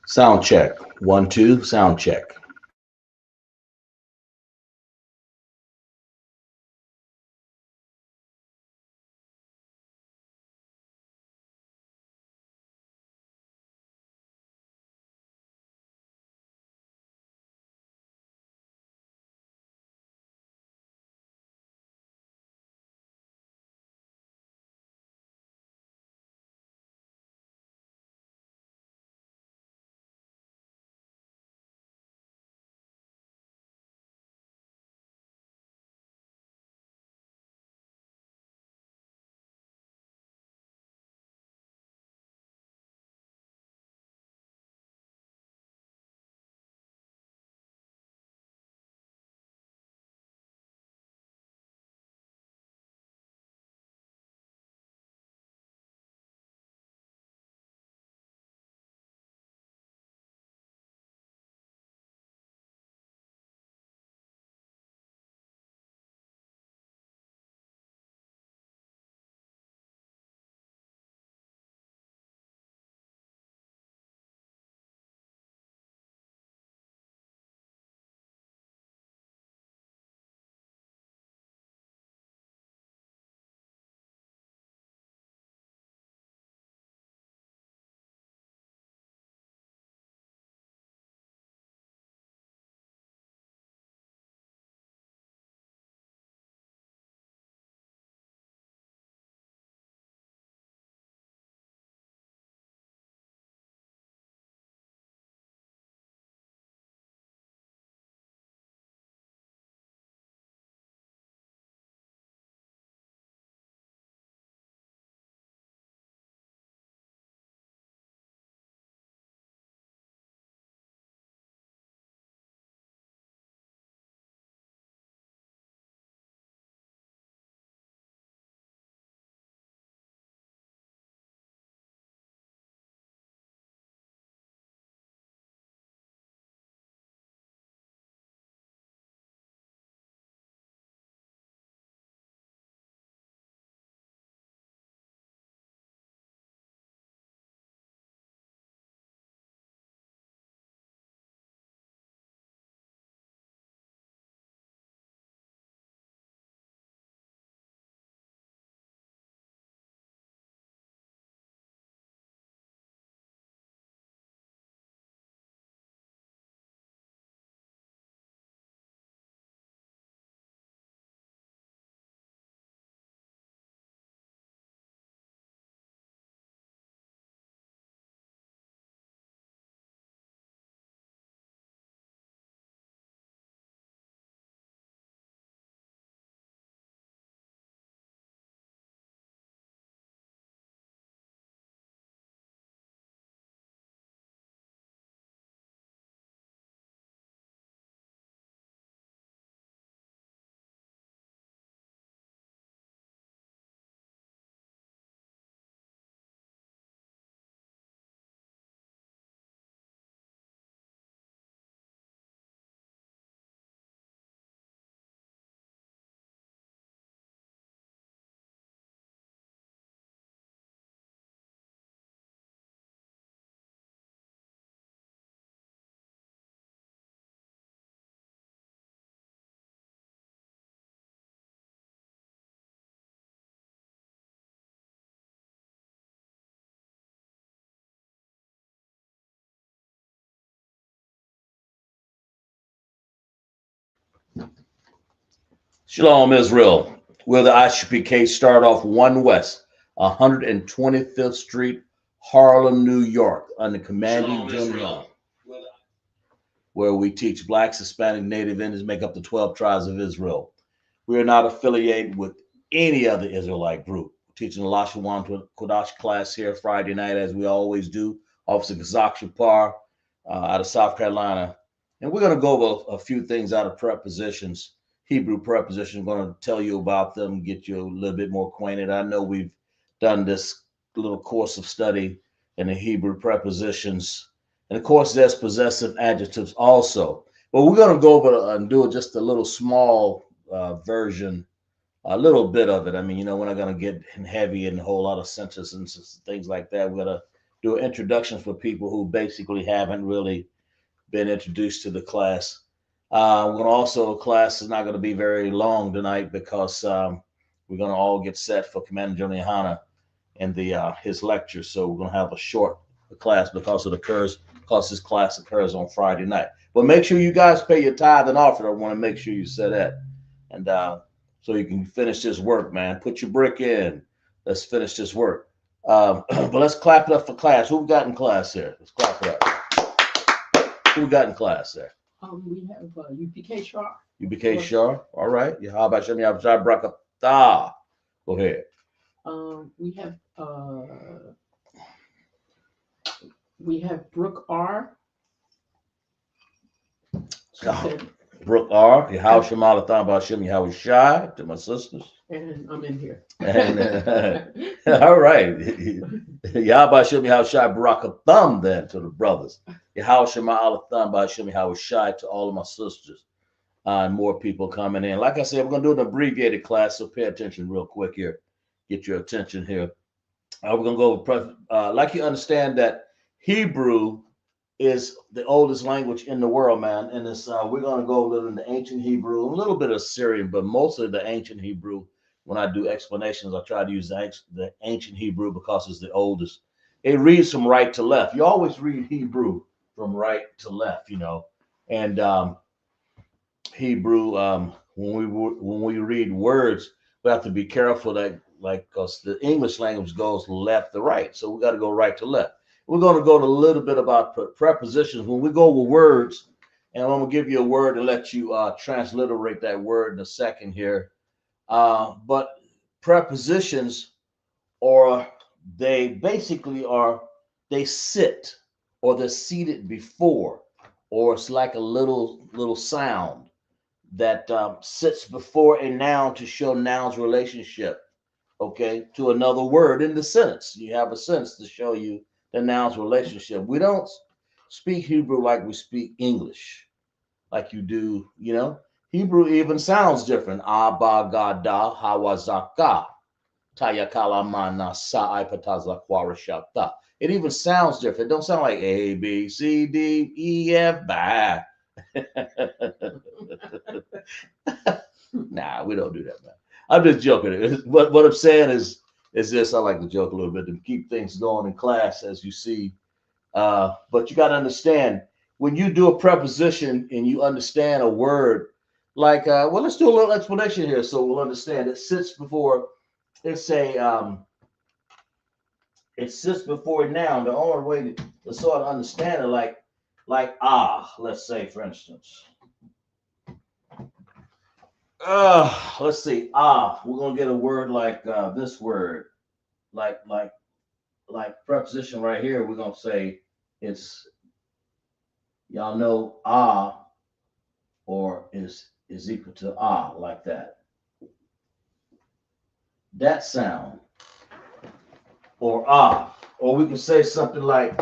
Sound check. 1, 2, sound check. Shalom, Israel. Will the ISUPK start off 1 West, 125th Street, Harlem, New York, under commanding general, where we teach blacks, Hispanic, Native Indians make up the 12 tribes of Israel. We are not affiliated with any other Israelite group. We're teaching the Lashawan to Qadash class here Friday night, as we always do. Officer Kazak Shapar out of South Carolina. And we're going to go over a few things out of prepositions, Hebrew prepositions. I'm going to tell you about them, get you a little bit more acquainted. I know we've done this little course of study in the Hebrew prepositions. And of course, there's possessive adjectives also. But we're going to go over and do just a little small version, a little bit of it. I mean, we're not going to get heavy in a whole lot of sentences and things like that. We're going to do introductions for people who basically haven't really been introduced to the class. We're going to also, class is not going to be very long tonight because we're going to all get set for Commander General Yahanna and his lecture. So we're going to have a short class because this class occurs on Friday night. But make sure you guys pay your tithe and offering. I want to make sure you say that. And so you can finish this work, man. Put your brick in. Let's finish this work. But let's clap it up for class. Who we got in class here? Let's clap it up. Who we got in class there? We have UPK Sharp. UPK Sharp. All right. Yeah. How about Shemi Abjad Brakata? Go ahead. We have Brooke R. Brooke R. How Shamala thought about Shemi How was shy to my sisters. And I'm in here. All right. Yahba Shemi How shy Baraka Thumb then to the brothers. How Shema Allah Thumb by Shemi How was shy to all of my sisters. And more people coming in. Like I said, we're gonna do an abbreviated class, so pay attention real quick here. Get your attention here. We're gonna go with like you understand that Hebrew is the oldest language in the world, man. And it's we're gonna go a little into ancient Hebrew, a little bit of Syrian, but mostly the ancient Hebrew. When I do explanations, I try to use the ancient Hebrew because it's the oldest. It reads from right to left. You always read Hebrew from right to left, you know. And Hebrew, when we read words, we have to be careful that, like, because the English language goes left to right, so we got to go right to left. We're going to go to a little bit about prepositions. When we go with words, and I'm going to give you a word and let you transliterate that word in a second here. But prepositions, or they basically are, they sit, or they're seated before, or it's like a little sound that sits before a noun to show noun's relationship, okay, to another word in the sentence. You have a sentence to show you the noun's relationship. We don't speak Hebrew like we speak English, like you do, you know. Hebrew even sounds different. Abba gada hawazaka tayakala mana sa'ipatazakwarashata. It even sounds different. It don't sound like A, B, C, D, E, F, bye. Nah, we don't do that, man. I'm just joking. What I'm saying is this. I like to joke a little bit to keep things going in class, as you see. But you got to understand, when you do a preposition and you understand a word, like, well, let's do a little explanation here so we'll understand. It sits before, let's say, it sits before a noun. The only way to sort of understand it, like let's say, for instance. Let's see. We're gonna get a word like this word, like preposition right here. We're gonna say it's, y'all know or is equal to like that. That sound, or or we can say something like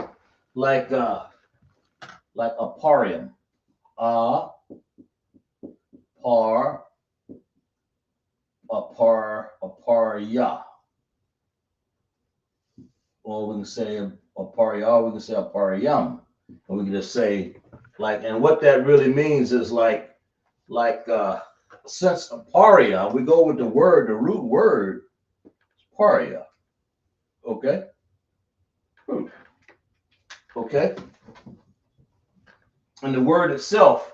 aparium. Par, aparia. Or we can say aparia, we can say aparium. And we can just say, like, and what that really means is since aparia, we go with the root word, paria. Okay? Okay? And the word itself,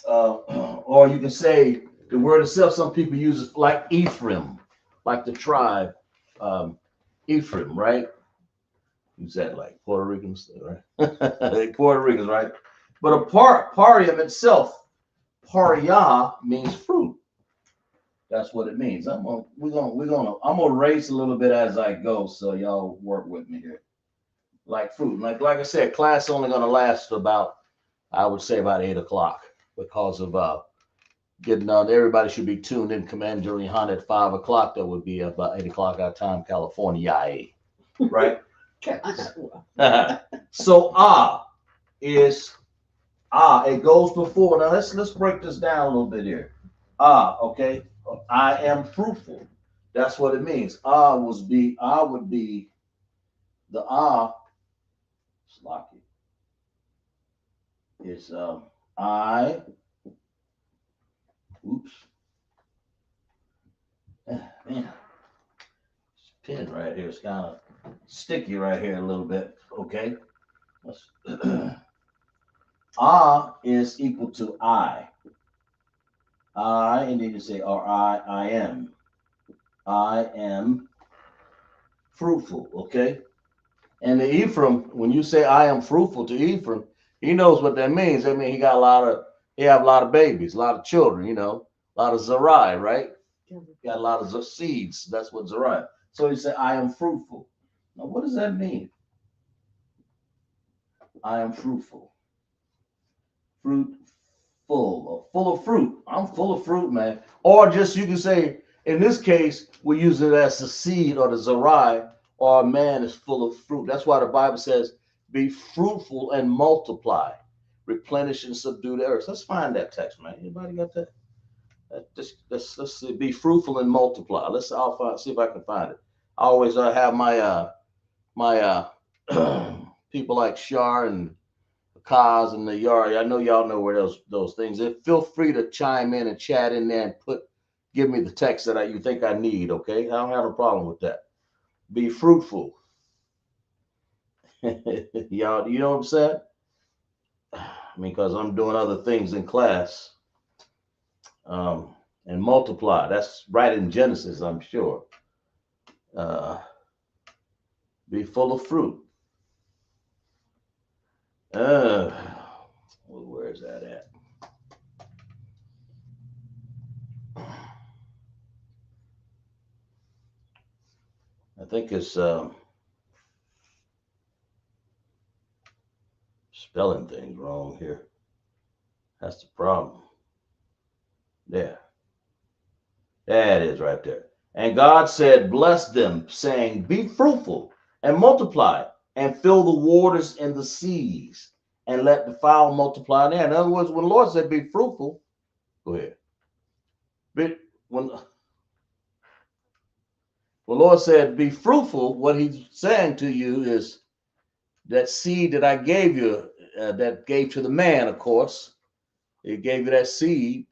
or you can say the word itself, some people use it like Ephraim, like the tribe Ephraim, right? Use that like Puerto Ricans, right? Puerto Ricans, right? But parium itself, paria means fruit. That's what it means. I'm gonna race a little bit as I go, so y'all work with me here. Like fruit, like I said, class only gonna last about, I would say, about 8 o'clock because of getting on. Everybody should be tuned in. Commander General Yahanna at 5 o'clock. That would be about 8 o'clock our time, California, right? So is it goes before. Now let's break this down a little bit here. Okay. I am fruitful. That's what it means. Would be the ah, slocky, is I. Oops. Man, this pen right here is kind of sticky right here a little bit. Okay. Ah is equal to I. And then you say, or I am. I am fruitful. Okay. And the Ephraim, when you say I am fruitful to Ephraim, he knows what that means. I mean, he have a lot of babies, a lot of children, a lot of Zerai, right? Got a lot of seeds. That's what Zerai. So he said, I am fruitful. Now, what does that mean? I am fruitful. Fruitful, or full of fruit. I'm full of fruit, man. Or just you can say, in this case, we use it as the seed or the Zerai, or a man is full of fruit. That's why the Bible says, be fruitful and multiply, replenish and subdue the earth. Let's find that text, man. Anybody got that? Let's see, be fruitful and multiply. I'll see if I can find it. I always have my people like Shar and Kaz and the Yari. I know y'all know where those things. Feel free to chime in and chat in there and give me the text that you think I need. Okay, I don't have a problem with that. Be fruitful. Y'all, you know what I'm saying? I mean, because I'm doing other things in class. And multiply. That's right in Genesis, I'm sure. Be full of fruit. Where is that at? I think it's spelling things wrong here. That's the problem. There. There it is right there. And God said, bless them, saying, be fruitful and multiply and fill the waters and the seas and let the fowl multiply there. In other words, when the Lord said, be fruitful, go ahead. When the Lord said, be fruitful, what he's saying to you is that seed that I gave you, that gave to the man, of course, it gave you that seed,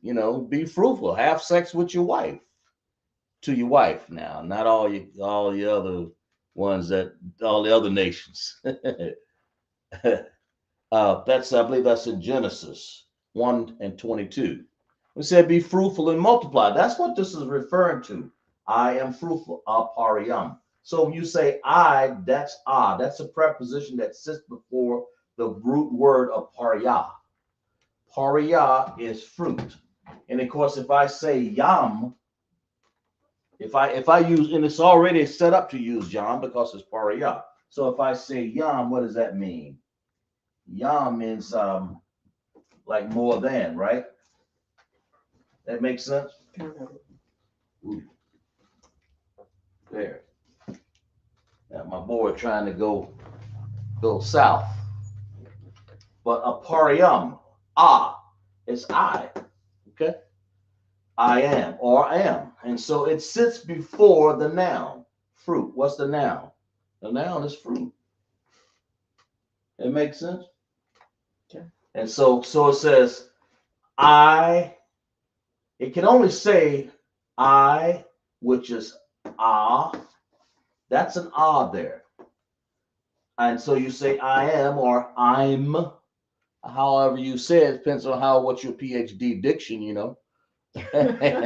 be fruitful, have sex with your wife. To your wife now, not all the other ones all the other nations. I believe that's in Genesis 1:22. We said, be fruitful and multiply. That's what this is referring to. I am fruitful, apariam. So when you say I, that's a preposition that sits before the root word of paria. Paria is fruit. And of course, if I say yam, if I use, and it's already set up to use yam because it's paria. So if I say yam, what does that mean? Yam means like more than, right? That makes sense? Ooh. There. Now my boy trying to go south. But a pariam, it's I. Okay? I am or am. And so it sits before the noun, fruit. What's the noun? The noun is fruit. It makes sense? Okay. And so it says, it can only say I, which is that's an there. And so you say I am or I'm, however you say it, depends on what's your PhD diction,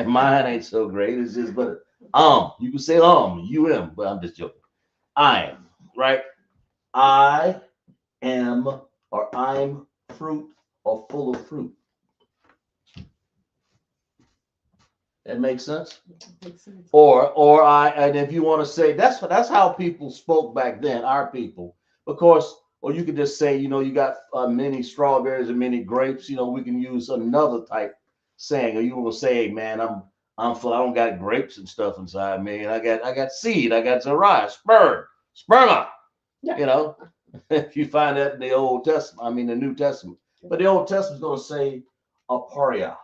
Mine ain't so great. It's just, but you can say but I'm just joking. I am, right? I am or I'm fruit or full of fruit. That makes sense? Makes sense. Or and if you want to say that's how people spoke back then, our people. Of course, or you could just say, you got many strawberries and many grapes. We can use another type saying, or you will say, hey, man, I'm full. I don't got grapes and stuff inside me. I got seed. I got Zerai, sperma. Yeah. If you find that in the Old Testament, the New Testament. But the Old Testament's going to say aparia,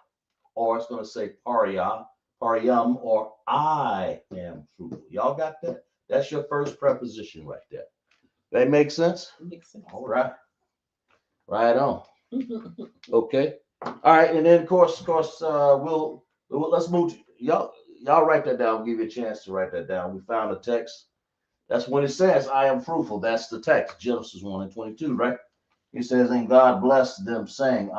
or it's going to say paria, pariam, or I am fruitful. Y'all got that? That's your first preposition right there. That makes sense? Makes sense. All right. Right on. Okay. All right. And then, of course, let's move. Y'all write that down. I'll give you a chance to write that down. We found a text. That's when it says, I am fruitful. That's the text, Genesis 1 and 22, right? It says, and God blessed them, saying,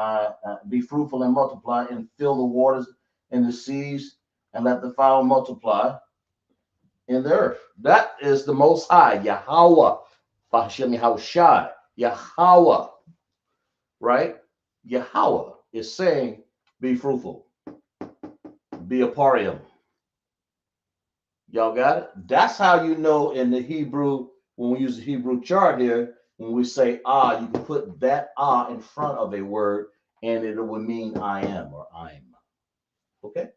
be fruitful and multiply and fill the waters and the seas and let the fowl multiply in the earth. That is the Most High, Yahweh, Bahashem Yahushai, Yahweh, right? Yahweh is saying, be fruitful, be a parium. Y'all got it? That's how you know in the Hebrew, when we use the Hebrew chart here, when we say you can put that in front of a word and it will mean I am or I'm. Okay?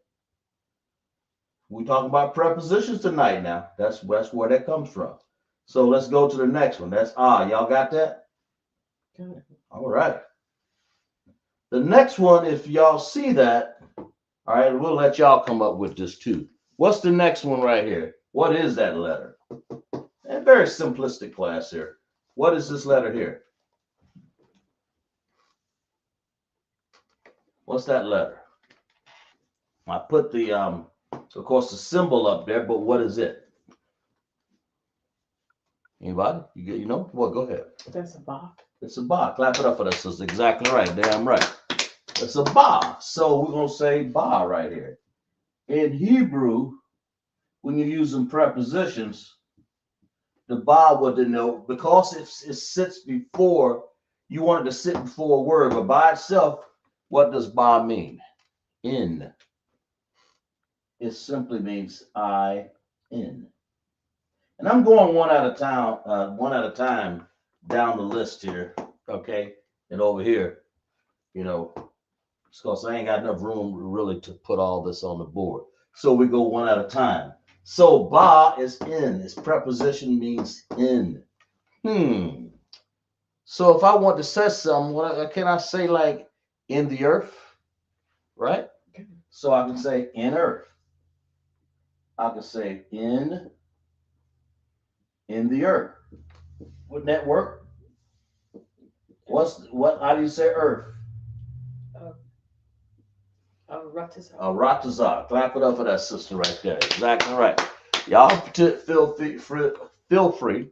We're talking about prepositions tonight now. That's where that comes from. So let's go to the next one. That's Y'all got that? Got it. All right. The next one, if y'all see that, all right, we'll let y'all come up with this too. What's the next one right here? What is that letter? A very simplistic class here. What is this letter here? What's that letter? I put the of course the symbol up there, but what is it? Anybody? You know? Well, go ahead. That's a ba. It's a ba. Clap it up for that, sister. Exactly right. Damn right. It's a ba. So we're gonna say ba right here. In Hebrew, when you're using prepositions, the ba would denote, because it sits before, you want it to sit before a word, but by itself, what does ba mean? In. It simply means I in. And I'm going one at a time down the list here, okay? And over here, because I ain't got enough room really to put all this on the board. So we go one at a time. So ba is in. Its preposition means in. So if I want to say something, what can I say, like in the earth, right? So I can say in earth. I can say in the earth. Wouldn't that work? How do you say earth? Ratazah. Clap it up for that sister right there. Exactly right. Y'all feel free,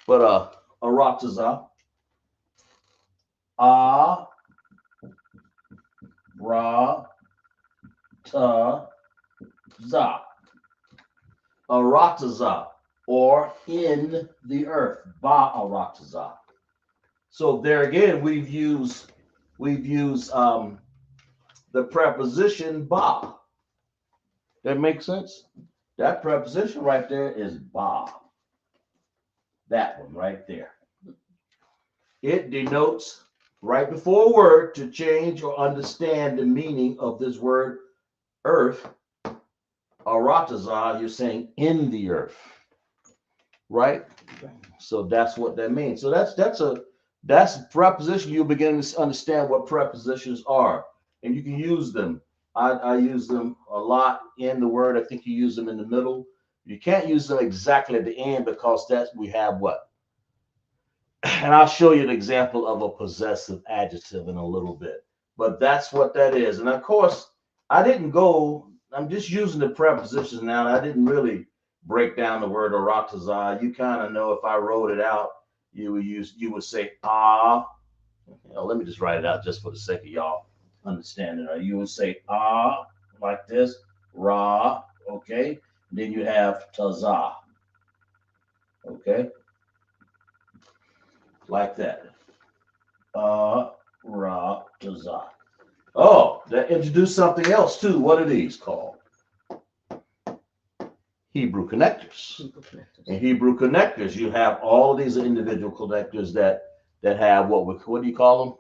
but a ratazah. Ra ta za. A ratazah, or in the earth. Ba a ratazah. So there again, we've used the preposition ba. That makes sense? That preposition right there is ba. That one right there. It denotes right before a word to change or understand the meaning of this word earth. Aratazah, you're saying in the earth. Right? So that's what that means. So that's a preposition. You'll begin to understand what prepositions are. And you can use them. I use them a lot in the word. I think you use them in the middle. You can't use them exactly at the end, because we have what? And I'll show you an example of a possessive adjective in a little bit. But that's what that is. And of course, I'm just using the prepositions now. I didn't really break down the word aratazah. You kind of know, if I wrote it out, you would say let me just write it out just for the sake of y'all understanding. Right? You would say like this, ra, okay? Then you have tazah, okay? Like that. Ra, tazah. Oh, that introduced something else too. What are these called? Hebrew connectors. In Hebrew connectors, you have all of these individual connectors that have what do you call them?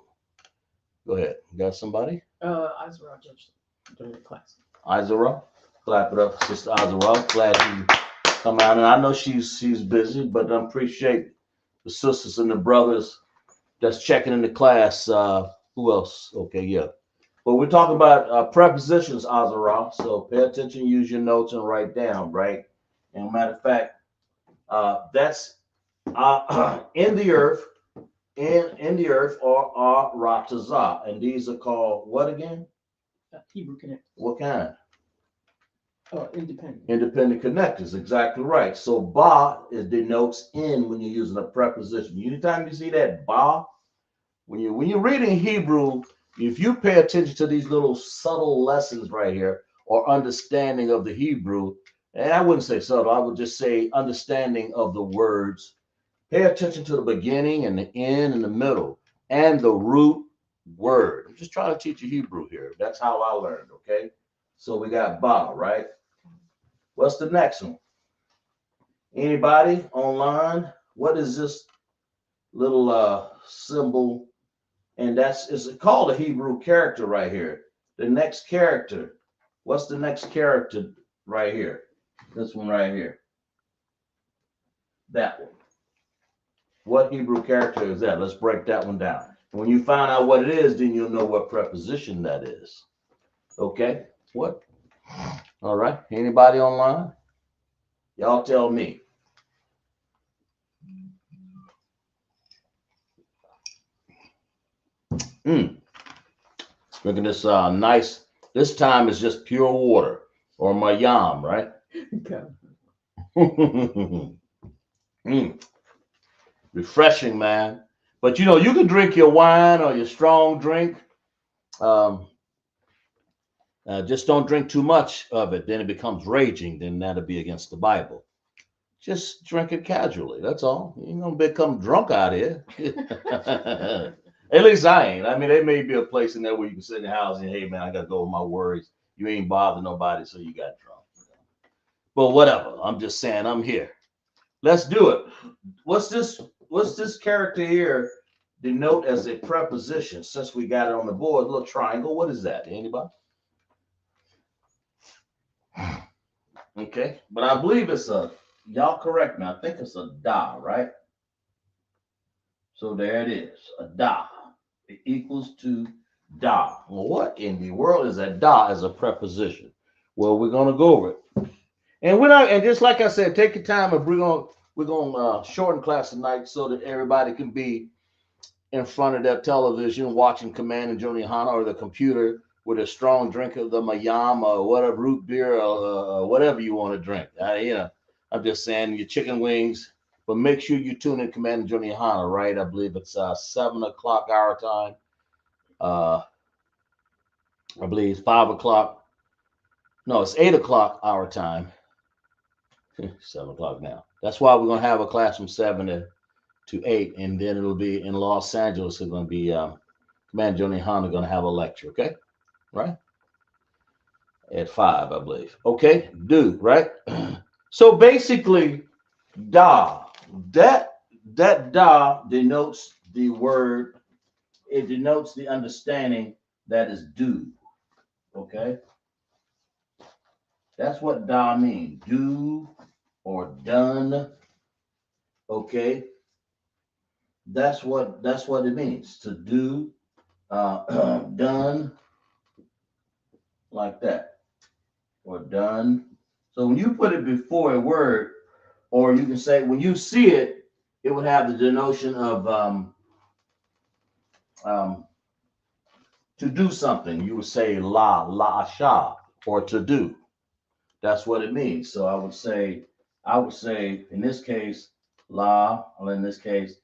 Go ahead. You got somebody? Azra judged during the class. Izara, clap it up, Sister Izara. Glad you come out, and I know she's busy, but I appreciate the sisters and the brothers that's checking in the class. Who else? Okay, yeah. But we're talking about prepositions, Azara. So pay attention, use your notes, and write down, right? And matter of fact, that's In the earth, in the earth are ratazah, and these are called what again? Hebrew connect. What kind? Independent. Independent connectors, exactly right. So ba it denotes in when you're using a preposition. Anytime you see that ba, when you're reading Hebrew, if you pay attention to these little subtle lessons right here or understanding of the Hebrew, and I wouldn't say subtle, I would just say understanding of the words. Pay attention to the beginning and the end and the middle and the root word. I'm just trying to teach you Hebrew here. That's how I learned, okay? So we got ba, right? What's the next one? Anybody online? What is this little symbol? And it's called a Hebrew character right here. The next character. What's the next character right here? This one right here. That one. What Hebrew character is that? Let's break that one down. When you find out what it is, then you'll know what preposition that is. Okay? What? All right. Anybody online? Y'all tell me. Drinking this nice, this time is just pure water or mayam, right? Okay. Refreshing, man. But you know, you can drink your wine or your strong drink. Um, just don't drink too much of it. Then it becomes raging. Then that'll be against the Bible. Just drink it casually. That's all. You ain't gonna become drunk out here. At least I ain't. I mean, there may be a place in there where you can sit in the house and, hey, man, I got to go with my worries. You ain't bothering nobody, so you got drunk. But whatever. I'm just saying I'm here. Let's do it. What's this character here denote as a preposition? Since we got it on the board, a little triangle. What is that? Anybody? Okay. But I believe it's y'all correct me. I think it's a da, right? So there it is. A da. It equals to da. Well, what in the world is a da as a preposition? Well, we're gonna go over it, and we're not. And just like I said, take your time. And we're gonna shorten class tonight so that everybody can be in front of their television watching Command and Junior Yahanna or the computer with a strong drink of the mayam or whatever root beer or whatever you want to drink. I'm just saying your chicken wings. But make sure you tune in Command and Junior Yahanna, right? I believe it's 7 o'clock our time. I believe it's 5 o'clock. No, it's 8 o'clock our time. 7 o'clock now. That's why we're gonna have a class from 7 to 8, and then it'll be in Los Angeles. It's gonna be Command Johnny Honda gonna have a lecture. Okay, right at 5, I believe. Okay, do right. So basically, da that da denotes the word. It denotes the understanding that is do. Okay. That's what da means. Do or done. Okay. That's what it means. To do, done like that. Or done. So when you put it before a word, or you can say when you see it, it would have the denotion of um, to do something. You would say la asha, or to do. That's what it means. So I would say in this case, or in this case,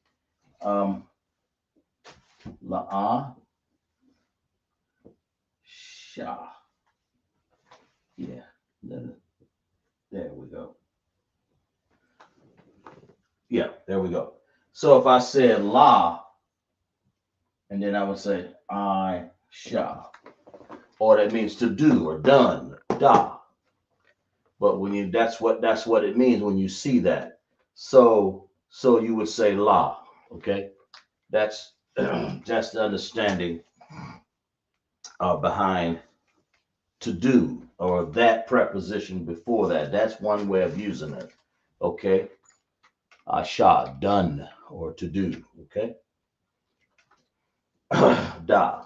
la sha. Yeah, there we go. Yeah, there we go. So if I said la, and then I would say I sha, or that means to do or done, da. But when you that's what it means when you see that. So you would say la. Okay, that's that's the understanding behind to do or that preposition before that. That's one way of using it. Okay, asha, done or to do. Okay, da.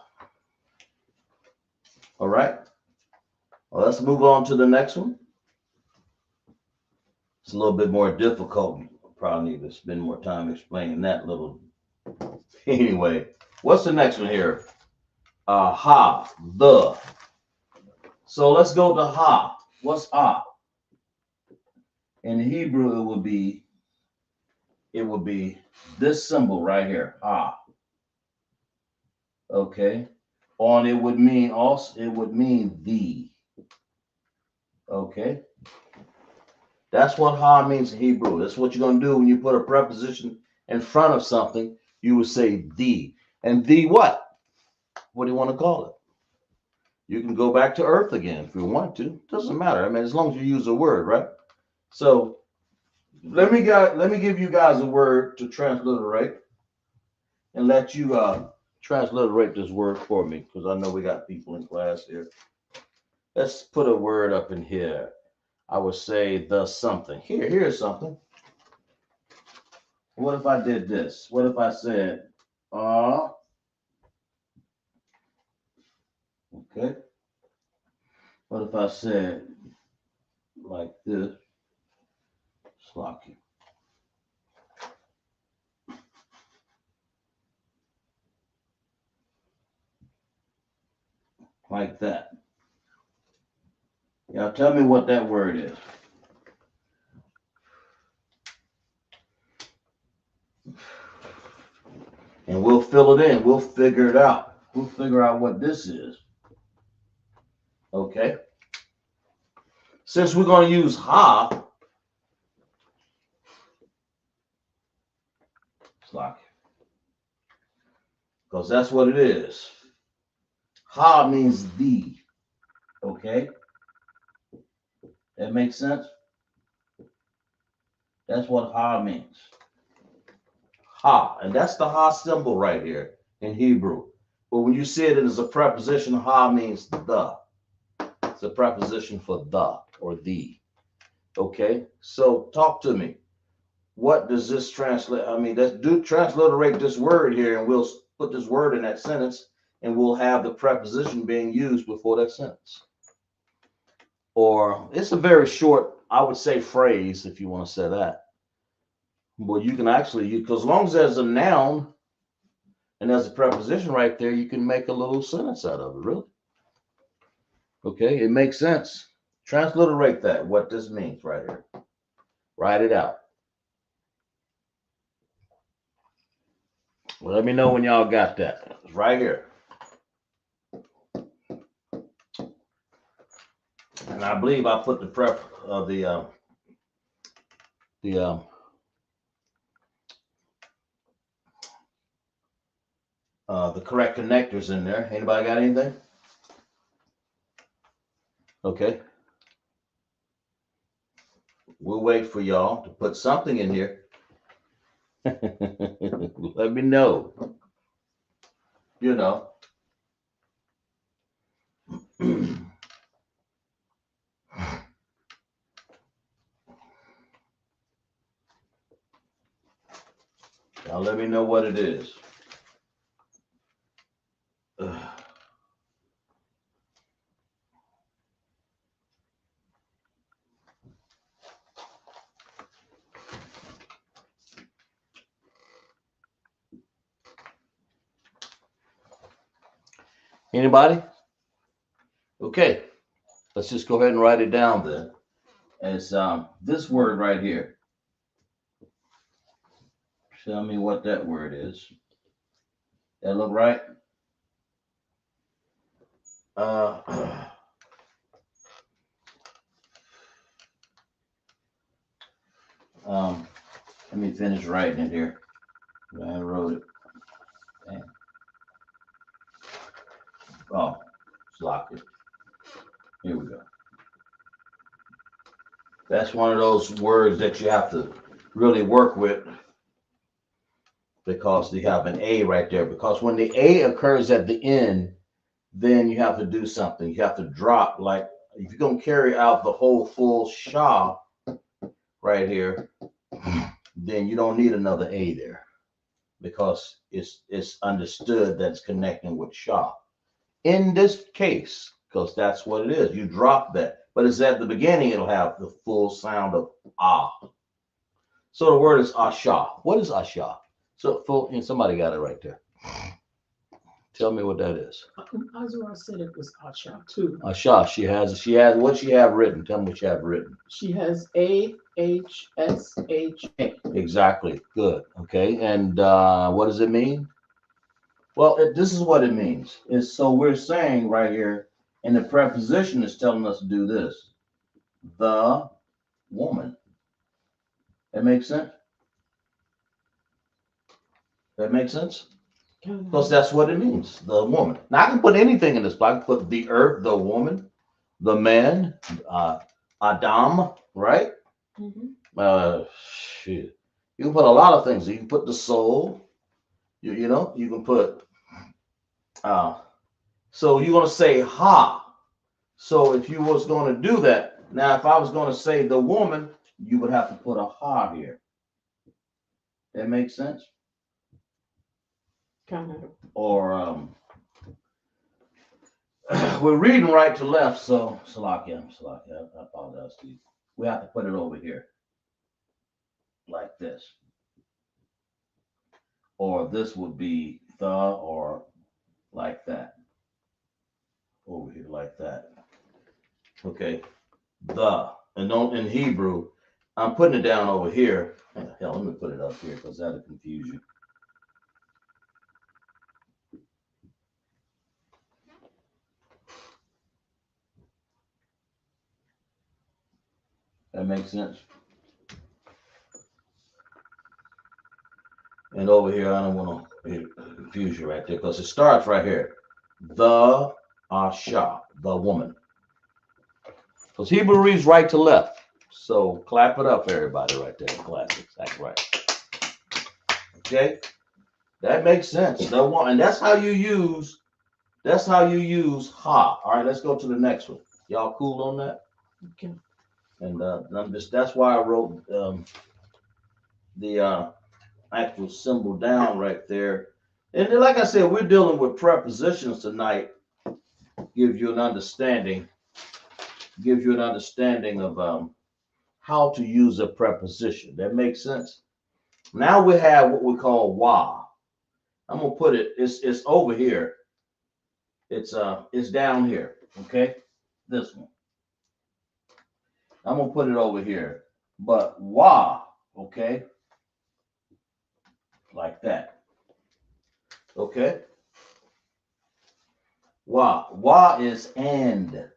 All right. Well, let's move on to the next one. It's a little bit more difficult probably need to spend more time explaining that little. Anyway, what's the next one here? Ha, the. So let's go to ha. What's ha? In Hebrew, it would be this symbol right here, ha. Okay. On it would mean the. Okay. That's what ha means in Hebrew. That's what you're going to do when you put a preposition in front of something. You would say the. And the what? What do you want to call it? You can go back to earth again if you want to. Doesn't matter. I mean, as long as you use a word, right? So let me give you guys a word to transliterate and let you transliterate this word for me, because I know we got people in class here. Let's put a word up in here. I would say the something. Here's something. What if I did this? What if I said, okay. What if I said like this? Slocky. Like that. Y'all tell me what that word is. And we'll fill it in. We'll figure it out. We'll figure out what this is. Okay. Since we're going to use ha, slocky, because that's what it is. Ha means the. Okay. That makes sense? That's what ha means. Ha. And that's the ha symbol right here in Hebrew. But when you see it as a preposition, ha means the. It's a preposition for the or the. Okay. So talk to me. What does this translate? I mean, let's transliterate this word here, and we'll put this word in that sentence, and we'll have the preposition being used before that sentence. Or it's a very short, I would say, phrase, if you want to say that. But you can actually, because as long as there's a noun and there's a preposition right there, you can make a little sentence out of it, really. Okay, it makes sense. Transliterate that, what this means right here. Write it out. Well, let me know when y'all got that. It's right here. And I believe I put the correct connectors in there. Anybody got anything? Okay. We'll wait for y'all to put something in here. Let me know. You know. Now let me know what it is. Anybody? Okay. Let's just go ahead and write it down then. It's this word right here. Tell me what that word is. That look right? Let me finish writing it here. I wrote it. Damn. Oh, it's locked. Here we go. That's one of those words that you have to really work with, because you have an A right there. Because when the A occurs at the end, then you have to do something. You have to drop, like if you're going to carry out the whole full sha right here, then you don't need another A there, because it's understood that it's connecting with sha. In this case, because that's what it is. You drop that. But it's at the beginning, it'll have the full sound of ah. So the word is Asha. What is Asha? So somebody got it right there. Tell me what that is. Azra said it was Asha too. Asha. She has what she have written. Tell me what she have written. She has AHSHA. Exactly. Good. Okay. And what does it mean? Well, this is what it means. Is so we're saying right here, and the preposition is telling us to do this. The woman. That makes sense? That makes sense? Because that's what it means. The woman. Now I can put anything in this, but I can put the earth, the woman, the man, Adam, right? Mm-hmm. Shit. You can put a lot of things. You can put the soul. You know, you can put so you're gonna say ha. So if you was gonna do that, now if I was gonna say the woman, you would have to put a ha here. That makes sense? Kind of. Or we're reading right to left, so Salakia, I apologize to you. We have to put it over here. Like this. Or this would be the, or like that. Over here like that. Okay. The. And in Hebrew, I'm putting it down over here. Hell, let me put it up here because that'll confuse you. That makes sense. And over here, I don't want to confuse you right there because it starts right here. The Asha, the woman. Because Hebrew reads right to left. So clap it up, everybody, right there. Classics. That's right. Okay? That makes sense. The one, and that's how you use ha. All right, let's go to the next one. Y'all cool on that? Okay. And that's why I wrote the actual symbol down right there. And then, like I said, we're dealing with prepositions tonight. Gives you an understanding of how to use a preposition. That makes sense. Now we have what we call wa. I'm gonna put it. It's over here. It's down here. Okay, this one. I'm gonna put it over here. But wa. Okay, like that. Okay. Wa is and.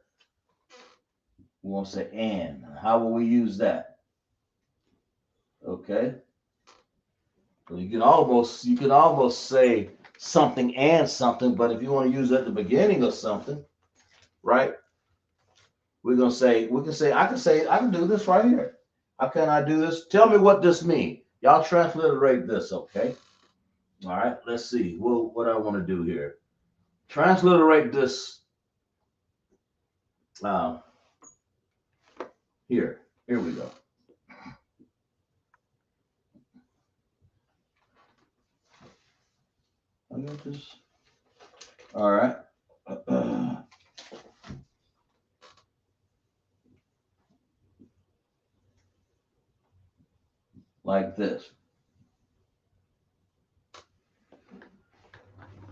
We want to say and. How will we use that? Okay. So you can almost say something and something, but if you want to use it at the beginning of something, right? We can say, I can do this right here. How can I do this? Tell me what this means. Y'all transliterate this, okay? All right, let's see. Well, what I want to do here. Transliterate this here. Here we go. I got this. All right. Like this.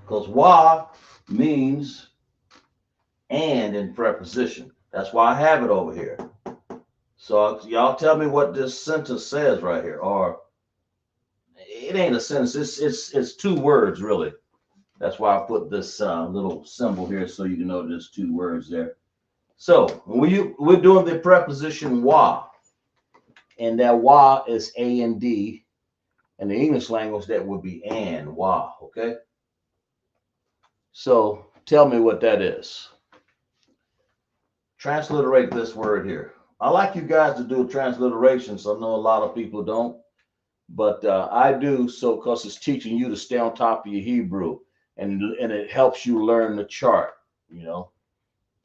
Because wa means and in preposition. That's why I have it over here. So y'all tell me what this sentence says right here. Or it ain't a sentence. It's two words really. That's why I put this little symbol here so you can know there's two words there. So we're doing the preposition wa, and that wa is a and d. In the English language, that would be and wa. Okay. So tell me what that is. Transliterate this word here. I like you guys to do transliteration, so I know a lot of people don't, but I do so because it's teaching you to stay on top of your Hebrew, and it helps you learn the chart. You know,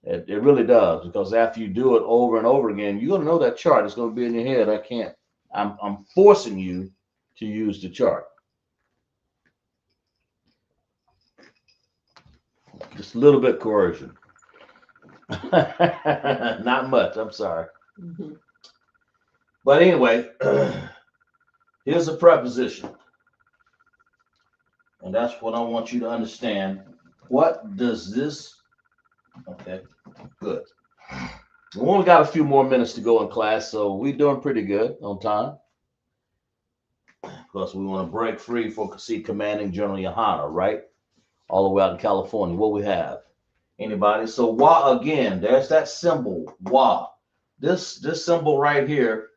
it really does, because after you do it over and over again, you're gonna know that chart. It's gonna be in your head. I'm forcing you to use the chart. Just a little bit coercion. Not much. I'm sorry. Mm-hmm. But anyway, Here's a preposition. And that's what I want you to understand. What does this? Okay, good. We only got a few more minutes to go in class, so we're doing pretty good on time. Of course, we want to break free for see commanding General Yahanna, right? All the way out in California. What we have? Anybody? So wa again, there's that symbol, wa. This symbol right here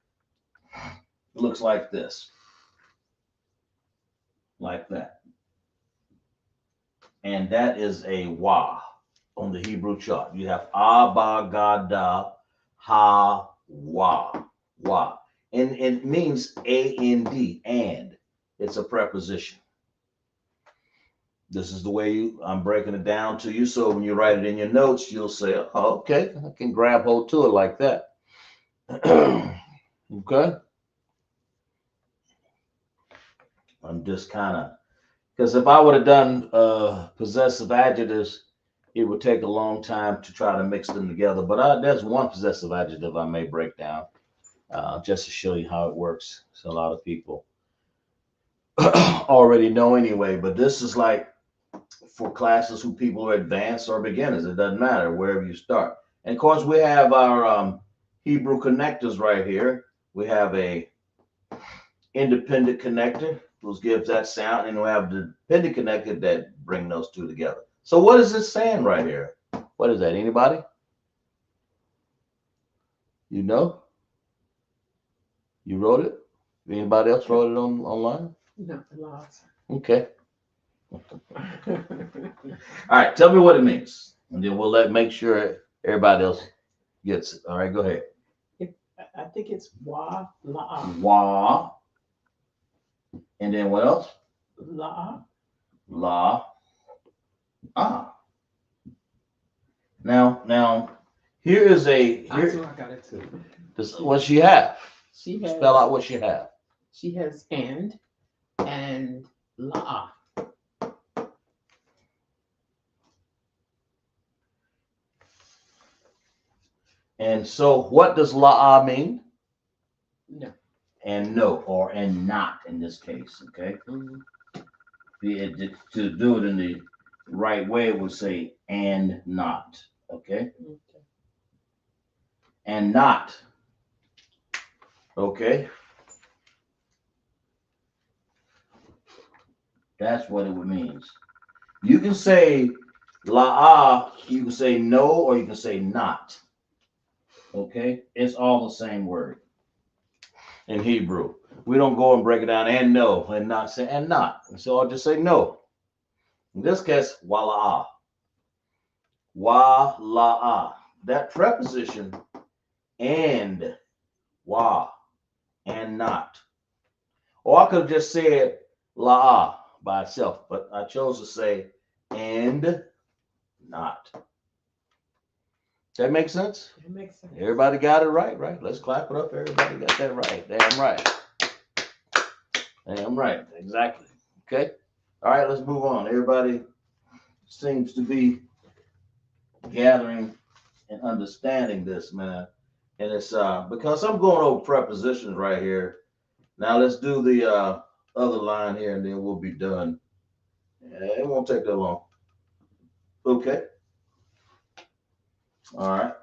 looks like this. Like that. And that is a wa on the Hebrew chart. You have Abba, Gada, Ha, Wa, Wa. And it means A-N-D, and. It's a preposition. This is the way I'm breaking it down to you. So when you write it in your notes, you'll say, oh, okay, I can grab hold to it like that. Okay. I'm just kind of, because if I would have done possessive adjectives, it would take a long time to try to mix them together. But there's one possessive adjective I may break down just to show you how it works. So a lot of people already know anyway, but this is like for classes who people are advanced or beginners. It doesn't matter wherever you start. And of course, we have our Hebrew connectors right here. We have a independent connector, which gives that sound, and we have the dependent connector that bring those two together. So what is this saying right here? What is that? Anybody? You know? You wrote it? Anybody else wrote it online? No, lots. Okay. All right, tell me what it means, and then we'll make sure everybody else gets it. All right, go ahead. I think it's wa, la. Wa. And then what else? La. La. Ah. Now, here is a here. I got it too. This what she have. She has. Spell out what she have. She has and la. And so, what does la'ah mean? No. And no, or and not in this case. Okay. To do it in the right way, it would say and not. Okay. And not. Okay. That's what it means. You can say la'ah, you can say no, or you can say not. Okay? It's all the same word in Hebrew. We don't go and break it down and no and not say and not. So I'll just say no. In this case, wala'ah. Wala'ah. That preposition and wa and not. Or I could have just said la'ah by itself, but I chose to say and not. That makes sense? It makes sense. Everybody got it right? Let's clap it up. Everybody got that right. Damn right. Damn right. Exactly. Okay. All right, let's move on. Everybody seems to be gathering and understanding this, man. And it's because I'm going over prepositions right here. Now let's do the other line here, and then we'll be done. It won't take that long. Okay. All right.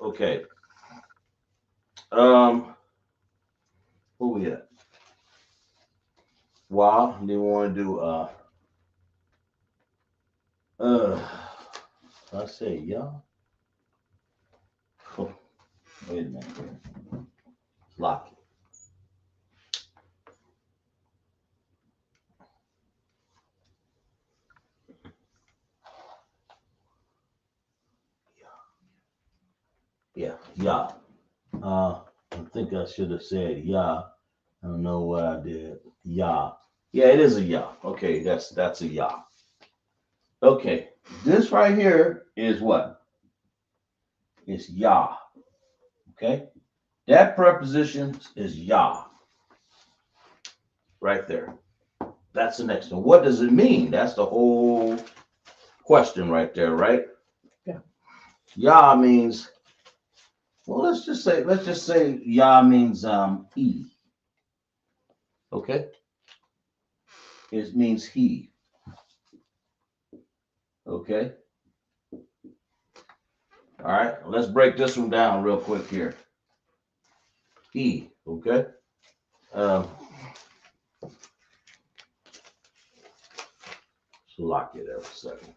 Okay. What we at? Wow. Then we want to do I say yeah. Oh, wait a minute here. Lock it. Yeah. I think I should have said yeah. I don't know what I did. Yeah. Yeah, it is a yeah. Okay, that's a yeah. Okay, this right here is what? It's yeah. Okay, that preposition is yeah. Right there. That's the next one. What does it mean? That's the whole question right there, right? Yeah. Yeah means Well, let's just say Yah means he. Okay? It means he. Okay? All right, let's break this one down real quick here. He, okay? Um, so lock it there for a second.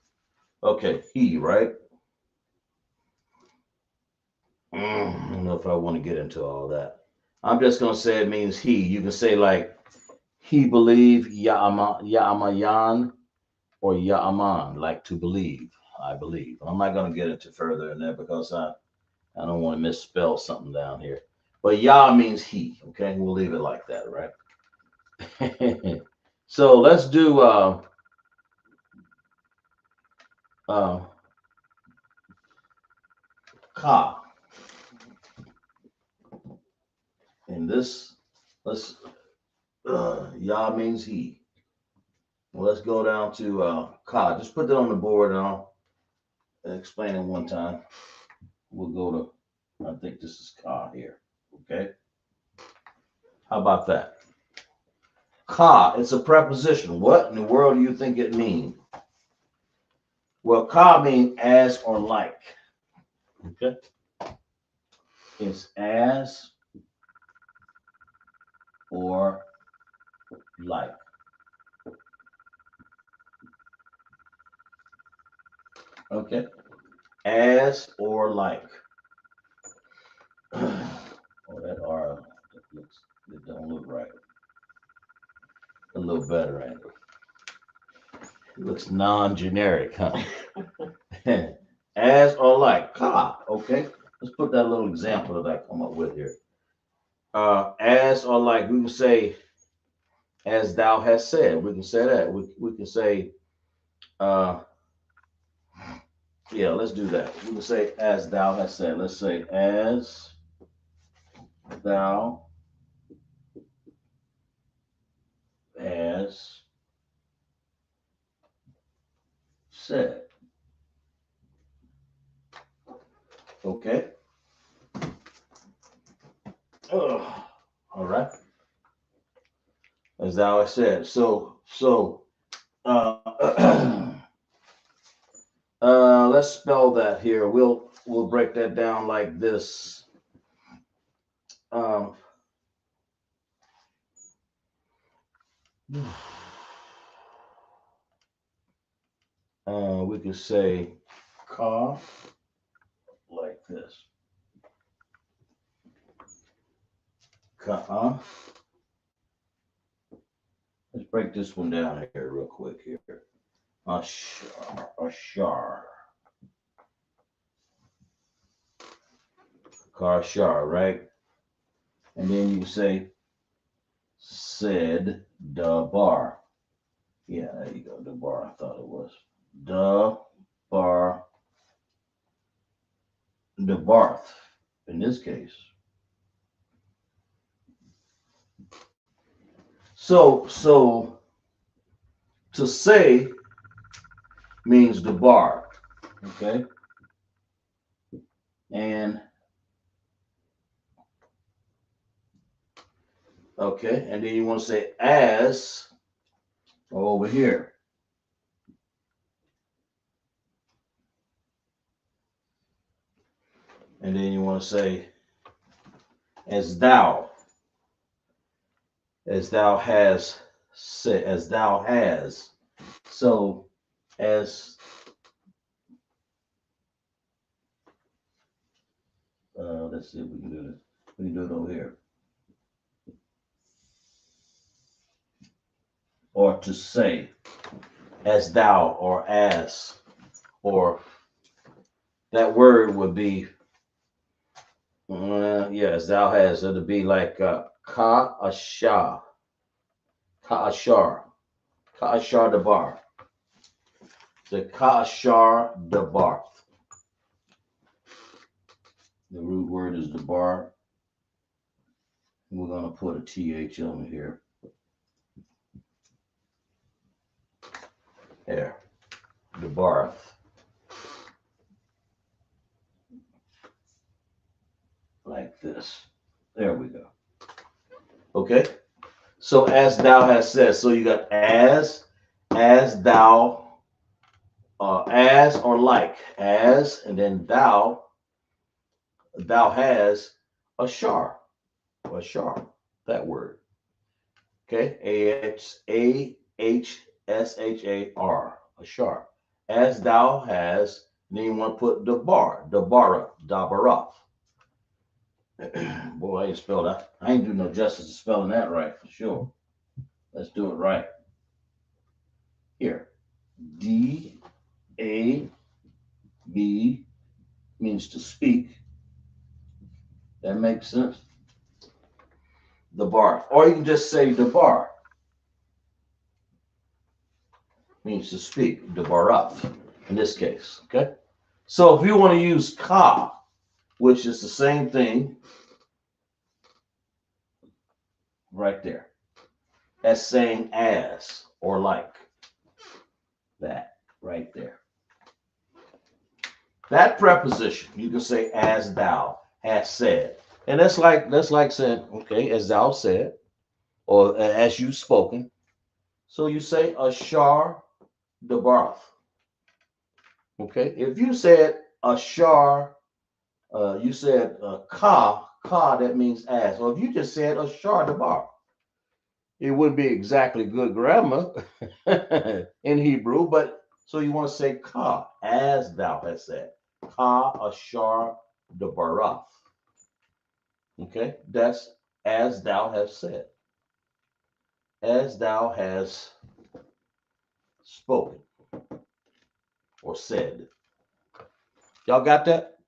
Okay, he, right? I don't know if I want to get into all that. I'm just gonna say it means he. You can say like he believe, Ya'amayan, or Ya'aman, like to believe. I believe. I'm not gonna get into further than that because I don't want to misspell something down here. But Yah means he. Okay, we'll leave it like that, right? So let's do ka. And this, let's Yah means he. Well, let's go down to ka. Just put that on the board and I'll explain it one time. We'll go to, I think this is ka here. Okay. How about that? Ka, it's a preposition. What in the world do you think it means? Well, ka means as or like. Okay. It's as or like. Okay. As or like. Oh, that R it don't look right. A little better, ain't it? It looks non-generic, huh? As or like. Ka. Okay. Let's put that little example that I come up with here. As or like, we can say, as thou hast said. We can say that. We can say, yeah, let's do that. We can say, as thou hast said. Let's say, as thou has said. Okay. Ugh. All right. As thou hast said. So, let's spell that here. We'll break that down like this. Um, we could say ka like this. Ka. Let's break this one down here real quick here. Ashar. Kashar, right? And then you say said the bar. Yeah, there you go. The bar. I thought it was the bar. The barth. In this case. So to say means the bar. Okay. And okay, and then you want to say as over here. And then you want to say as thou has said, as thou has. So as let's see if we can do this. We can do it over here. Or to say, as thou or as, or that word would be, as thou has. It'll be like ka-ashar, ka-ashar, ka-ashar dabar. The ka-ashar dabar. The root word is dabar. We're going to put a th on here. There, dabar. this. There we go. Okay. So as thou hast said. So you got as thou, as or like, as, and then thou has a shar, that word. Okay. Ahshar, a shar. As thou has, and then you want to put dabarath. Boy, I ain't spelled that. I ain't do no justice to spelling that right for sure. Let's do it right. Here. D-A-B means to speak. That makes sense. The bar. Or you can just say the bar. Means to speak. The bar up in this case. Okay. So if you want to use ka, which is the same thing right there, as saying as or like, that right there. That preposition, you can say as thou hast said. And that's like saying, okay, as thou said, or as you spoken. So you say ashar dabarth. Okay. If you said ashar, you said ka, that means as. Or if you just said ashar dabar, it wouldn't be exactly good grammar in Hebrew, but so you want to say ka, as thou hast said. Ka ashar dabarath. Okay, that's as thou hast said. As thou hast spoken or said. Y'all got that?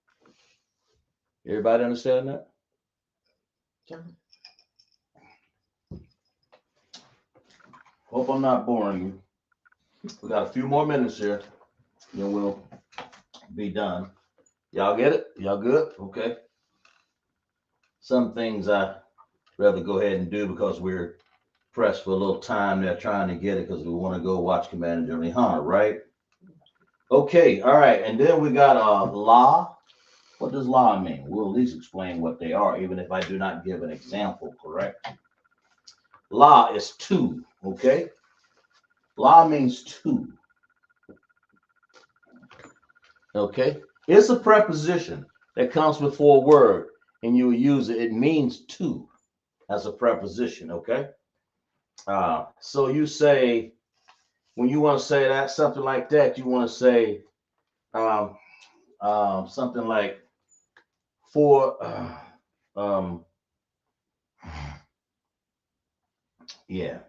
Everybody understand that? John. Hope I'm not boring you. We got a few more minutes here, then we'll be done. Y'all get it? Y'all good? Okay. Some things I rather go ahead and do because we're pressed for a little time. They're trying to get it because we want to go watch Commander General Yahanna, right? Okay, all right. And then we got la. What does la mean? We'll at least explain what they are, even if I do not give an example, correct? La is two, okay? La means two. Okay? It's a preposition that comes before a word, and you use it. It means two as a preposition, okay? So you say, when you want to say that, something like that, you want to say something like for, yeah,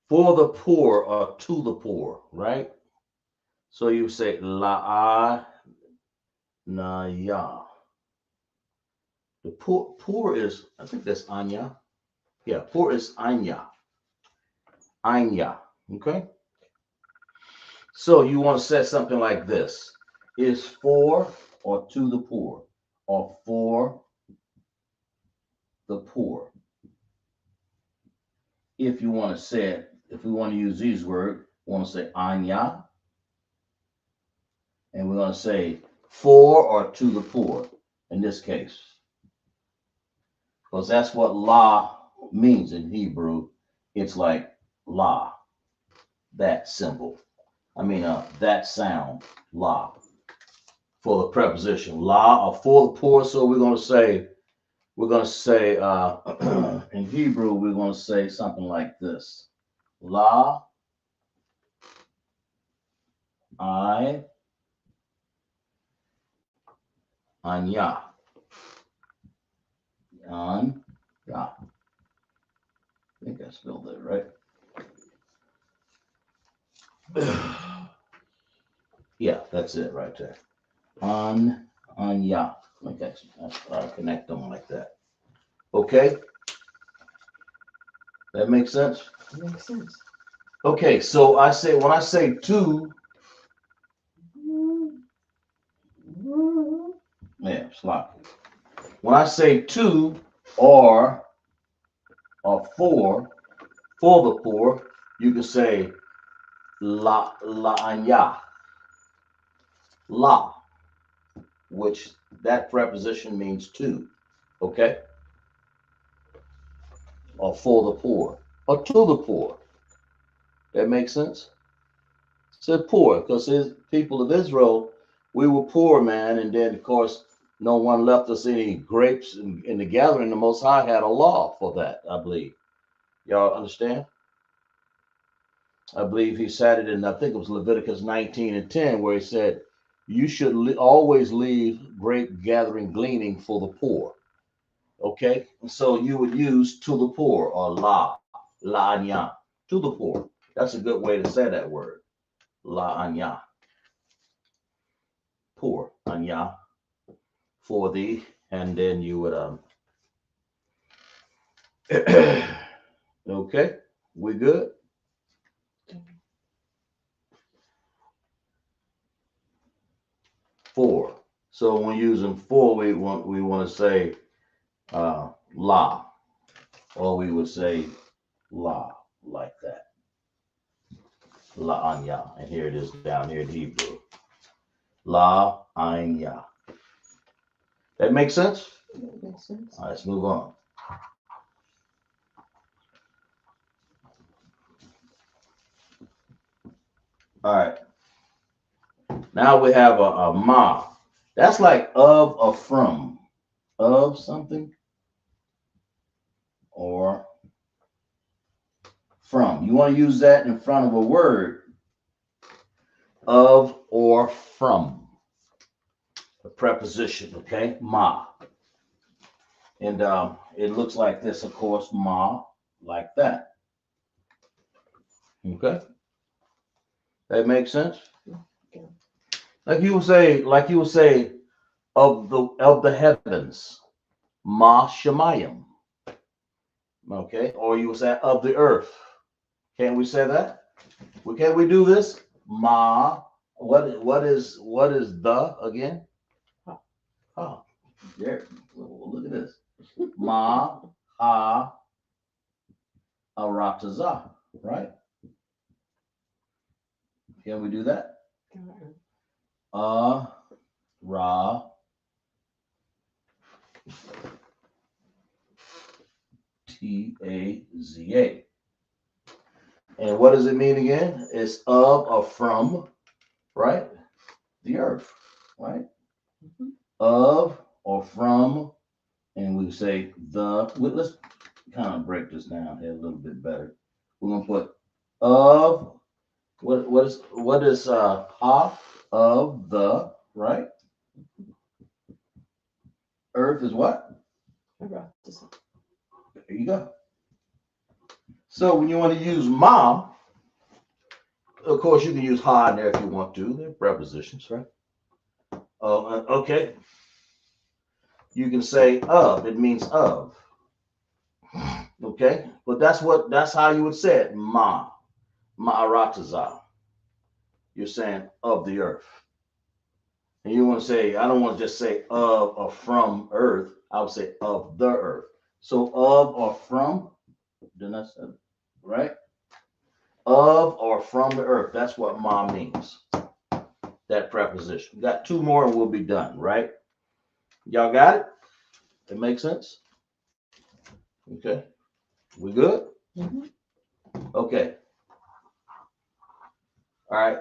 for the poor or to the poor, right? So you say la na ya. The poor is, I think that's anya. Yeah, poor is anya. Anya. Okay. So you want to say something like this: is for or to the poor, or for the poor. If you want to say it, if we want to use these words, we want to say anya, and we're going to say for or to the poor in this case, because that's what la means in Hebrew. It's like la, that symbol. I mean, that sound, la, for the preposition la or for the poor. So we're going to say in Hebrew, we're going to say something like this: la, I, anya, an, ya. I think I spelled that right. Yeah, that's it right there. Anya. Okay, I connect them like that. Okay, that makes sense. Makes sense. Okay, so I say when I say two, yeah, sloppy. When I say two or for the poor, you can say la anya, la, which that preposition means two. Okay? Or for the poor, or to the poor. That makes sense? Said poor, because his people of Israel, we were poor, man, and then of course no one left us any grapes in the gathering. The Most High had a law for that, I believe. Y'all understand? I believe he said it in, I think it was Leviticus 19:10, where he said, you should always leave grape gathering gleaning for the poor. Okay? And so you would use to the poor, or la anya, to the poor. That's a good way to say that word, la anya, poor, anya, for thee. And then you would, okay, we good? For. So when using for, we want to say la, or we would say la, like that. La anya. And here it is down here in Hebrew. La anya. That makes sense? That makes sense. All right, let's move on. All right. Now we have a ma. That's like of or from. Of something or from. You want to use that in front of a word. Of or from. A preposition, okay? Ma. And it looks like this, of course, ma, like that. Okay? That makes sense? Okay. Like you would say, of the heavens, ma shemayim. Okay? Or you would say of the earth. Can't we say that? Can we do this? Ma. What is the again? Oh, there. Look at this. Ma ha arataza. Right? Can we do that? Ra Taza. And what does it mean again? It's of or from, right? The earth, right? Mhm. Of or from, and we say the. Let's kind of break this down here a little bit better. We're gonna put of. What is ha of the, right? Earth is what? Right. There you go. So when you want to use ma, of course you can use ha in there if you want to. They're prepositions, right? Okay. You can say of. It means of. Okay, but that's how you would say it. Ma'arataza. You're saying of the earth. And you want to say, I don't want to just say of or from earth. I would say of the earth. So of or from, didn't I say it? Right? Of or from the earth. That's what ma means. That preposition. We got two more and we'll be done, right? Y'all got it? It makes sense? Okay. We good? Mm-hmm. Okay. All right.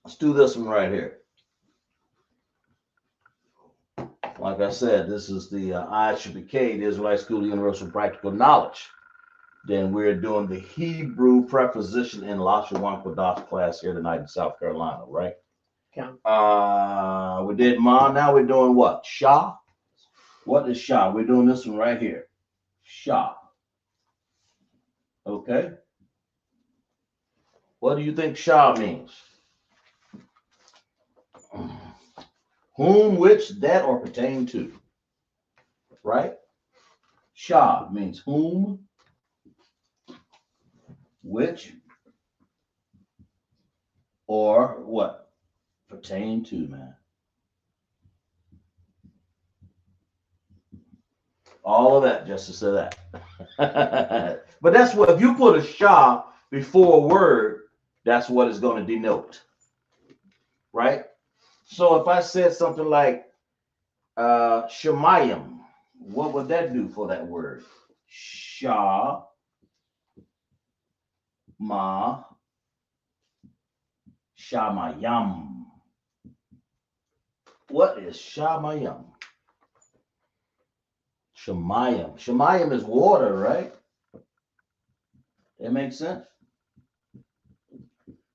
Let's do this one right here. Like I said, this is the ISUPK, the Israelite School of Universal Practical Knowledge. Then we're doing the Hebrew preposition in Lashawan Qadash class here tonight in South Carolina, right? Yeah. We did ma. Now we're doing what? Shah. What is Shah? We're doing this one right here. Shah. Okay. What do you think Shah means? Whom, which, that, or pertain to. Right? Shah means whom, which, or what? Pertain to, man. All of that just to say that. But that's what, if you put a shah before a word, that's what it's going to denote. Right? So if I said something like Shemayim, what would that do for that word? Sha ma shamayam. What is shamayam? Shemayim. Shemayim is water, right? That makes sense.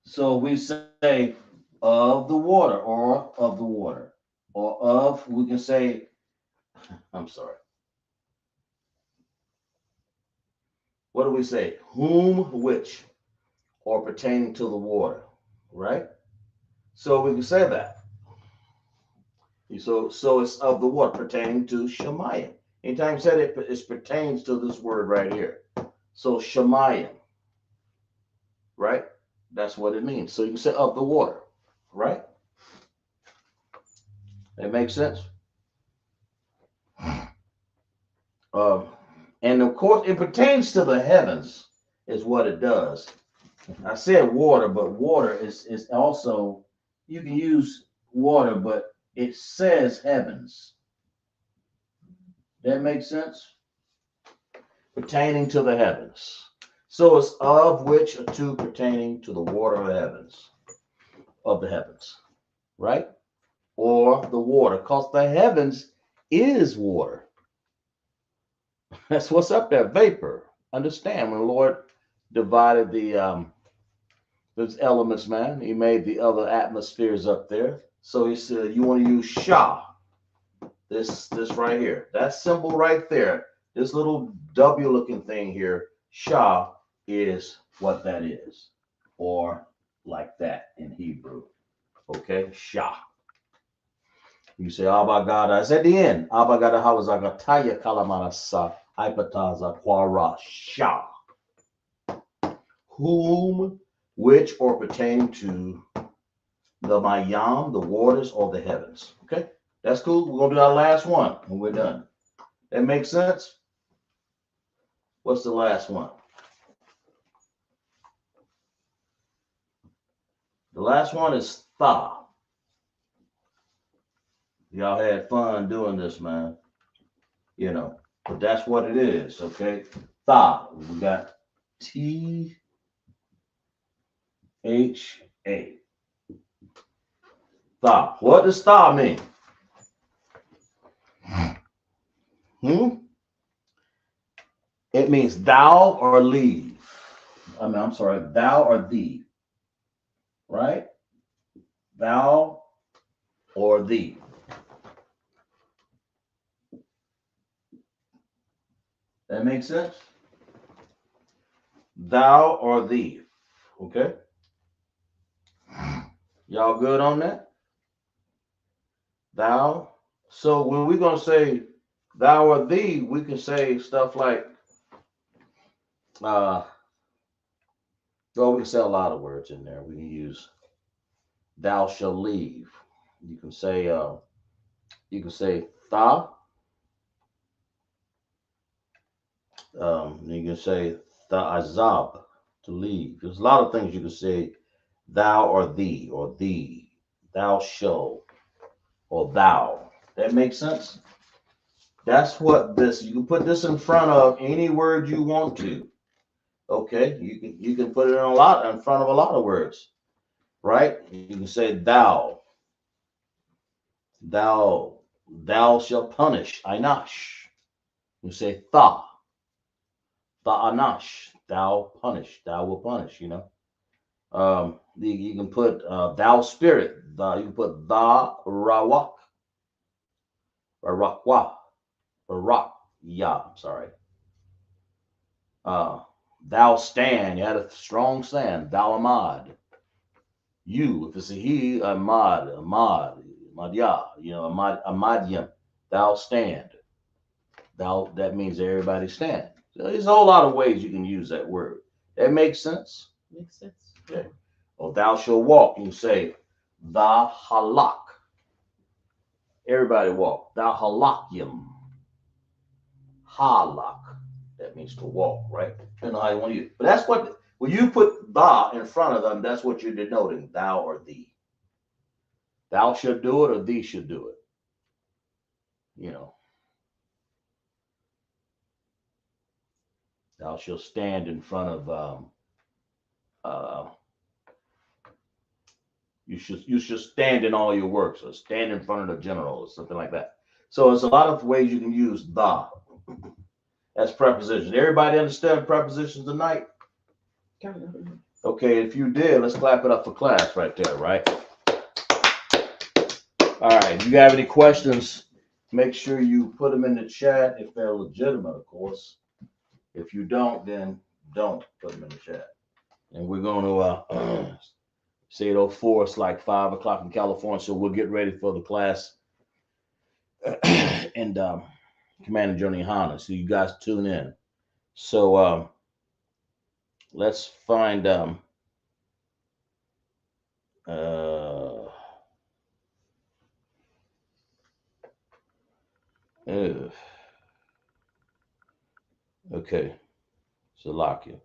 So we say of the water, or of the water, or of, we can say, I'm sorry. What do we say? Whom, which, or pertaining to the water, right? So we can say that. So it's of the water, pertaining to Shemayim. Anytime you said it pertains to this word right here. So Shemayim, right? That's what it means. So you can say of the water, right? That makes sense. And of course, it pertains to the heavens, is what it does. I said water, but water is also, you can use water, but it says heavens. That makes sense? Pertaining to the heavens. So it's of which or to pertaining to the water of the heavens, right? Or the water, because the heavens is water. That's what's up there, vapor. Understand, when the Lord divided those elements, man, he made the other atmospheres up there. So he said, you want to use Shah, this right here. That symbol right there, this little W looking thing here, Shah, is what that is. Or like that in Hebrew. Okay, Shah. You say, Abba Gada. It's at the end. Abba Gada Hawazagataya Kalamanasa Hypataza Quara Shah. Whom, which, or pertaining to the Mayam, the waters, or the heavens. Okay, that's cool. We're gonna do our last one and we're done. That makes sense? What's the last one? The last one is Tha. Y'all had fun doing this, man. You know, but that's what it is, okay? Tha. We got T-H-A. Tha. What does Tha mean? It means thou or leave. I'm sorry, thou or thee. Right? Thou or thee. That makes sense? Thou or thee. Okay? Y'all good on that? Thou. So when we're going to say thou or thee, we can say stuff like, well, we can say a lot of words in there. We can use thou shall leave. You can say tha. You can say azab, to leave. There's a lot of things you can say thou or thee, thou shall, or thou. That makes sense? That's what this, you can put this in front of any word you want to. Okay, you can put it in front of a lot of words, right? You can say thou shall punish, einash. You say anash, thou punish, thou will punish, you know. You can put thou spirit, you can put tha rawak, rakwa, I'm sorry. Thou stand, you had a strong stand, thou amad. You, if it's a he, madya, you know, amadyam, thou stand. Thou, that means everybody stand. So there's a whole lot of ways you can use that word. That makes sense? Makes sense. Okay. Or thou shalt walk. You say, thou halak. Everybody walk. Thou halakyam. Halak. That means to walk, right? Depending on how you want to use it. But that's what, when you put thou in front of them, that's what you're denoting, thou or thee. Thou should do it or thee should do it. You know. Thou shalt stand in front of you should stand in all your works, or stand in front of the general, or something like that. So there's a lot of ways you can use the as prepositions. Everybody understand prepositions tonight? Okay, if you did, let's clap it up for class right there, right? All right, if you have any questions, make sure you put them in the chat if they're legitimate, of course. If you don't, then don't put them in the chat. And we're going to say it 04, it's like 5 o'clock in California, so we'll get ready for the class and Commanding Journey Yahanna. So you guys tune in. So let's find okay, Salakia.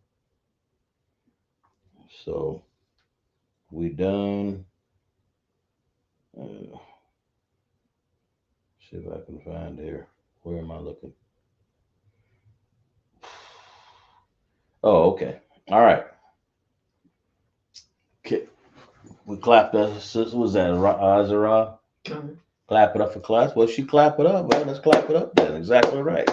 So we done. See if I can find here. Where am I looking? Oh, okay. All right. Okay. We clapped that. What was that? Azara? Clap it up for class. Well, she clap it up. Well, let's clap it up then. Exactly right.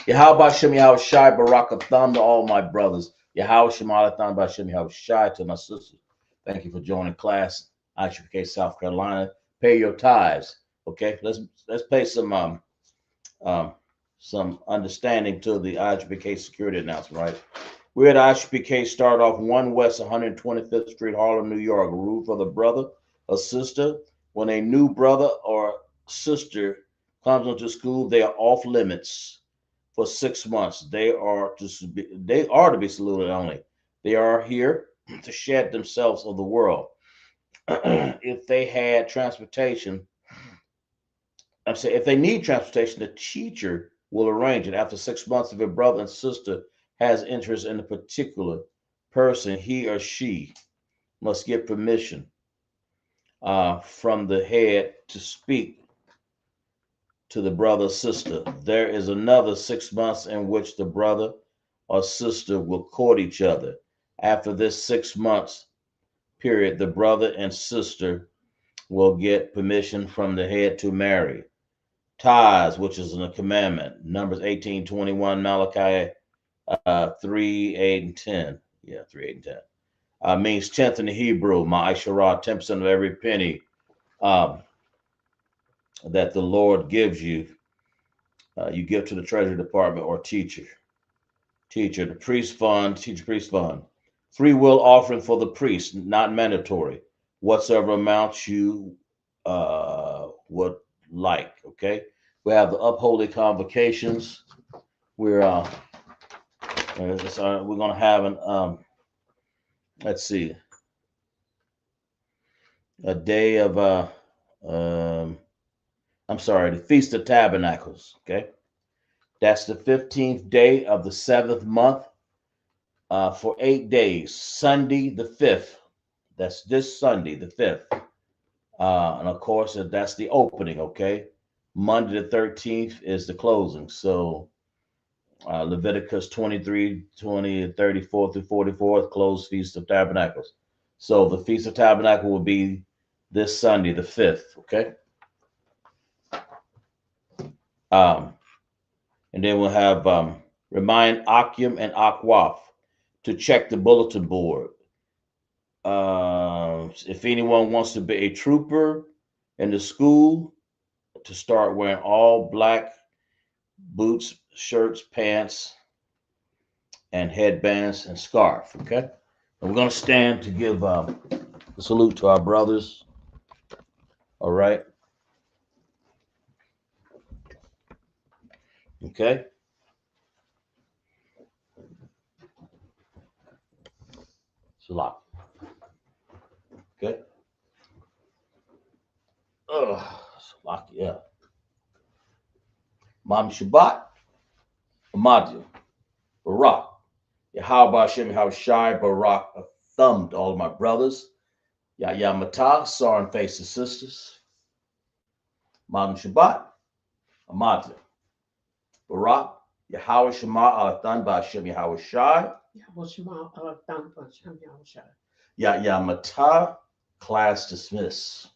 Yahweh Shem Yahweh Shai Barakatham to all my brothers. Yahweh Shem Alatham Bashem Yahweh Shai to my sisters. Thank you for joining class. ISUPK South Carolina. Pay your tithes. Okay, let's pay some understanding to the ISUPK security announcement, right? We're at ISUPK, start off 1 West 125th Street, Harlem, New York. Rule for the brother or sister. When a new brother or sister comes into school, they are off limits for 6 months. They are to be saluted only. They are here to shed themselves of the world. If they had transportation, I'm saying if they need transportation, the teacher will arrange it. After 6 months, if a brother and sister has interest in a particular person, he or she must get permission from the head to speak to the brother or sister. There is another 6 months in which the brother or sister will court each other. After this 6 months period, the brother and sister will get permission from the head to marry. Tithes, which is a commandment, Numbers 18:21, Malachi 3, 8, and 10. Yeah, 3, 8, and 10. Means tenth in the Hebrew, ma'asharah, 10% of every penny that the Lord gives you, you give to the treasury department or teacher. The priest fund, teacher priest fund. Free will offering for the priest, not mandatory. Whatsoever amount you would like. Okay. We have the upholy convocations. We're going to have an let's see, a day of I'm sorry, the Feast of Tabernacles. Okay, that's the 15th day of the 7th month for 8 days. Sunday the 5th. That's this Sunday the 5th. And of course, that's the opening. Okay, Monday the 13th is the closing. So Leviticus 23, 20, 34 through 44, closed Feast of Tabernacles. So the Feast of Tabernacle will be this Sunday, the 5th, okay? And then we'll have remind Akim and Akwaf to check the bulletin board. If anyone wants to be a trooper in the school, to start wearing all black boots, shirts, pants, and headbands and scarf, okay? And we're going to stand to give a salute to our brothers, all right? Okay? Salat. Okay? Salat, yeah. Mam Shabbat, Amadia, Barak, Yahweh Hashem, Shai, Barak, a thumb to all of my brothers. Yahya Matah, Sarin faces sisters. Mam Shabbat, Amadia, Barak, Yahweh Shema done by Shem Yahweh Shai. Yahushua done for Shem Yahushua. Yamata, class dismiss.